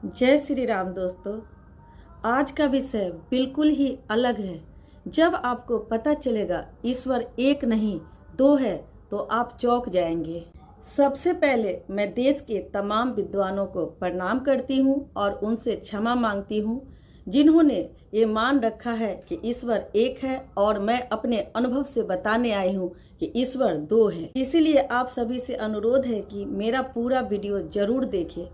जय श्री राम दोस्तों। आज का विषय बिल्कुल ही अलग है। जब आपको पता चलेगा ईश्वर एक नहीं दो है तो आप चौंक जाएंगे। सबसे पहले मैं देश के तमाम विद्वानों को प्रणाम करती हूँ और उनसे क्षमा मांगती हूँ जिन्होंने ये मान रखा है कि ईश्वर एक है, और मैं अपने अनुभव से बताने आई हूँ कि ईश्वर दो है। इसीलिए आप सभी से अनुरोध है कि मेरा पूरा वीडियो जरूर देखें।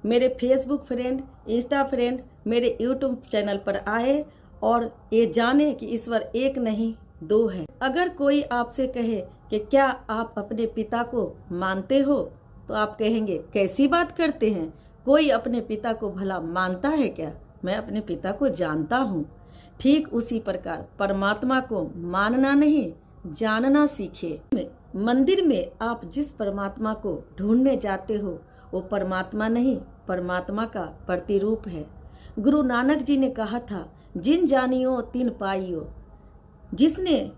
मेरे फेसबुक फ्रेंड, इंस्टा फ्रेंड मेरे यूट्यूब चैनल पर आए और ये जाने कि ईश्वर एक नहीं दो है। अगर कोई आपसे कहे कि क्या आप अपने पिता को मानते हो, तो आप कहेंगे कैसी बात करते हैं, कोई अपने पिता को भला मानता है क्या? मैं अपने पिता को जानता हूँ। ठीक उसी प्रकार परमात्मा को मानना नहीं, जानना सीखे। मंदिर में आप जिस परमात्मा को ढूंढने जाते हो वो परमात्मा नहीं, परमात्मा का प्रतिरूप है। गुरु नानक जी ने कहा था, जिन जानियो तिन पाइयो, जिसने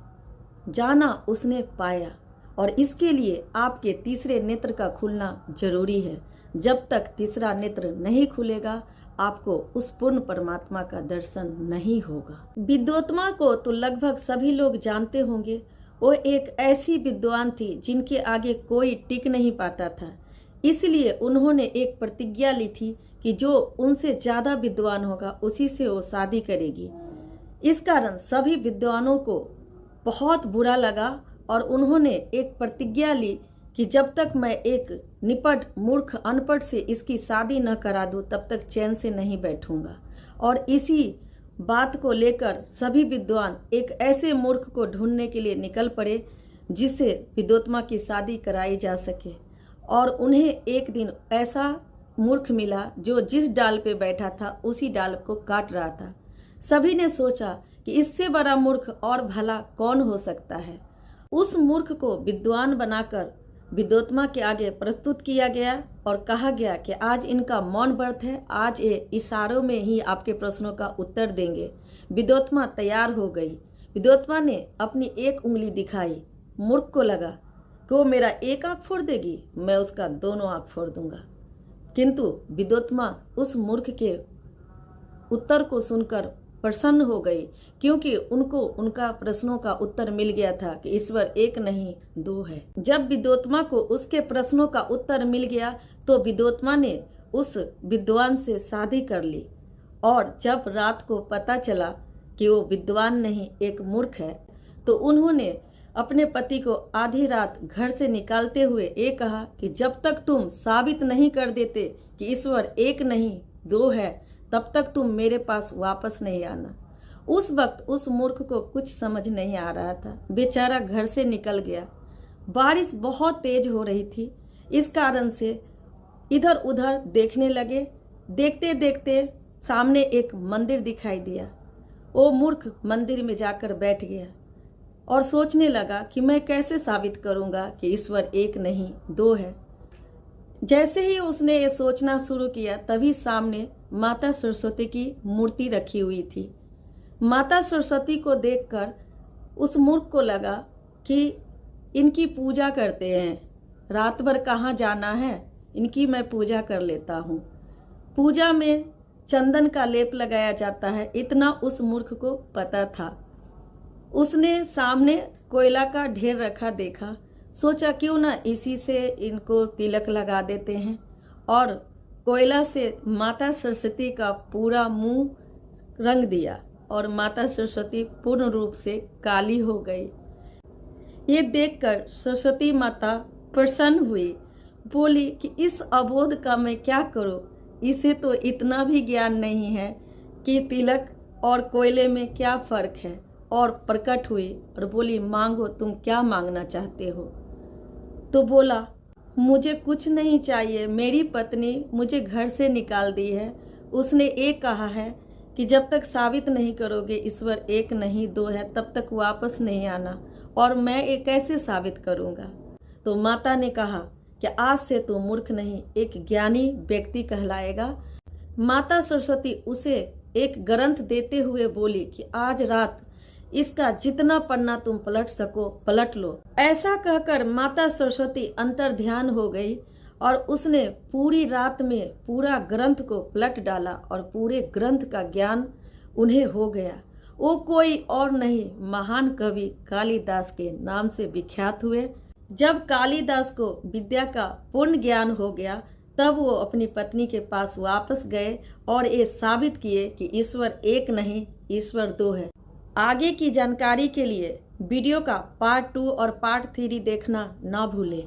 जाना उसने पाया। और इसके लिए आपके तीसरे नेत्र का खुलना जरूरी है। जब तक तीसरा नेत्र नहीं खुलेगा आपको उस पूर्ण परमात्मा का दर्शन नहीं होगा। विद्वत्मा को तो लगभग सभी लोग जानते होंगे। वो एक ऐसी विद्वान थी जिनके आगे कोई टिक नहीं पाता था। इसलिए उन्होंने एक प्रतिज्ञा ली थी कि जो उनसे ज्यादा विद्वान होगा उसी से वो शादी करेगी। इस कारण सभी विद्वानों को बहुत बुरा लगा और उन्होंने एक प्रतिज्ञा ली कि जब तक मैं एक निपट मूर्ख अनपढ़ से इसकी शादी न करा दूं तब तक चैन से नहीं बैठूंगा। और इसी बात को लेकर सभी विद्वान एक ऐसे मूर्ख को ढूंढने के लिए निकल पड़े जिससे विद्वत्मा की शादी कराई जा सके। और उन्हें एक दिन ऐसा मूर्ख मिला जो जिस डाल पे बैठा था उसी डाल को काट रहा था। सभी ने सोचा कि इससे बड़ा मूर्ख और भला कौन हो सकता है। उस मूर्ख को विद्वान बनाकर विद्वत्मा के आगे प्रस्तुत किया गया और कहा गया कि आज इनका मौन व्रत है, आज ये इशारों में ही आपके प्रश्नों का उत्तर देंगे। विद्वत्मा तैयार हो गई। विद्वत्मा ने अपनी एक उंगली दिखाई। मूर्ख को लगा कि वो मेरा एक आंख फोड़ देगी, मैं उसका दोनों आंख फोड़ दूंगा। किंतु विद्वत्मा उस मूर्ख के उत्तर को सुनकर प्रसन्न हो गई, क्योंकि उनको उनका प्रश्नों का उत्तर मिल गया था कि ईश्वर एक नहीं दो है। जब विद्वत्मा को उसके प्रश्नों का उत्तर मिल गया तो विद्वत्मा ने उस विद्वान से शादी कर ली। और जब रात को पता चला कि वो विद्वान नहीं एक मूर्ख है, तो उन्होंने अपने पति को आधी रात घर से निकालते हुए ये कहा कि जब तक तुम साबित नहीं कर देते कि ईश्वर एक नहीं दो है तब तक तुम मेरे पास वापस नहीं आना। उस वक्त उस मूर्ख को कुछ समझ नहीं आ रहा था। बेचारा घर से निकल गया। बारिश बहुत तेज हो रही थी, इस कारण से इधर उधर देखने लगे। देखते देखते सामने एक मंदिर दिखाई दिया। वो मूर्ख मंदिर में जाकर बैठ गया और सोचने लगा कि मैं कैसे साबित करूंगा कि ईश्वर एक नहीं दो है। जैसे ही उसने ये सोचना शुरू किया तभी सामने माता सरस्वती की मूर्ति रखी हुई थी। माता सरस्वती को देखकर उस मूर्ख को लगा कि इनकी पूजा करते हैं, रात भर कहाँ जाना है, इनकी मैं पूजा कर लेता हूँ। पूजा में चंदन का लेप लगाया जाता है, इतना उस मूर्ख को पता था। उसने सामने कोयला का ढेर रखा देखा, सोचा क्यों ना इसी से इनको तिलक लगा देते हैं। और कोयला से माता सरस्वती का पूरा मुंह रंग दिया और माता सरस्वती पूर्ण रूप से काली हो गई। ये देखकर सरस्वती माता प्रसन्न हुई, बोली कि इस अबोध का मैं क्या करूं, इसे तो इतना भी ज्ञान नहीं है कि तिलक और कोयले में क्या फर्क है। और प्रकट हुई और बोली, मांगो, तुम क्या मांगना चाहते हो? तो बोला, मुझे कुछ नहीं चाहिए, मेरी पत्नी मुझे घर से निकाल दी है। उसने ये कहा है कि जब तक साबित नहीं करोगे ईश्वर एक नहीं दो है तब तक वापस नहीं आना, और मैं ये कैसे साबित करूंगा? तो माता ने कहा कि आज से तू मूर्ख नहीं एक ज्ञानी व्यक्ति कहलाएगा। माता सरस्वती उसे एक ग्रंथ देते हुए बोली कि आज रात इसका जितना पन्ना तुम पलट सको पलट लो। ऐसा कहकर माता सरस्वती अंतर ध्यान हो गई और उसने पूरी रात में पूरा ग्रंथ को पलट डाला और पूरे ग्रंथ का ज्ञान उन्हें हो गया। वो कोई और नहीं, महान कवि कालिदास के नाम से विख्यात हुए। जब कालिदास को विद्या का पूर्ण ज्ञान हो गया, तब वो अपनी पत्नी के पास वापस गए और ये साबित किए कि ईश्वर एक नहीं, ईश्वर दो है। आगे की जानकारी के लिए वीडियो का पार्ट 2 और पार्ट 3 देखना ना भूलें।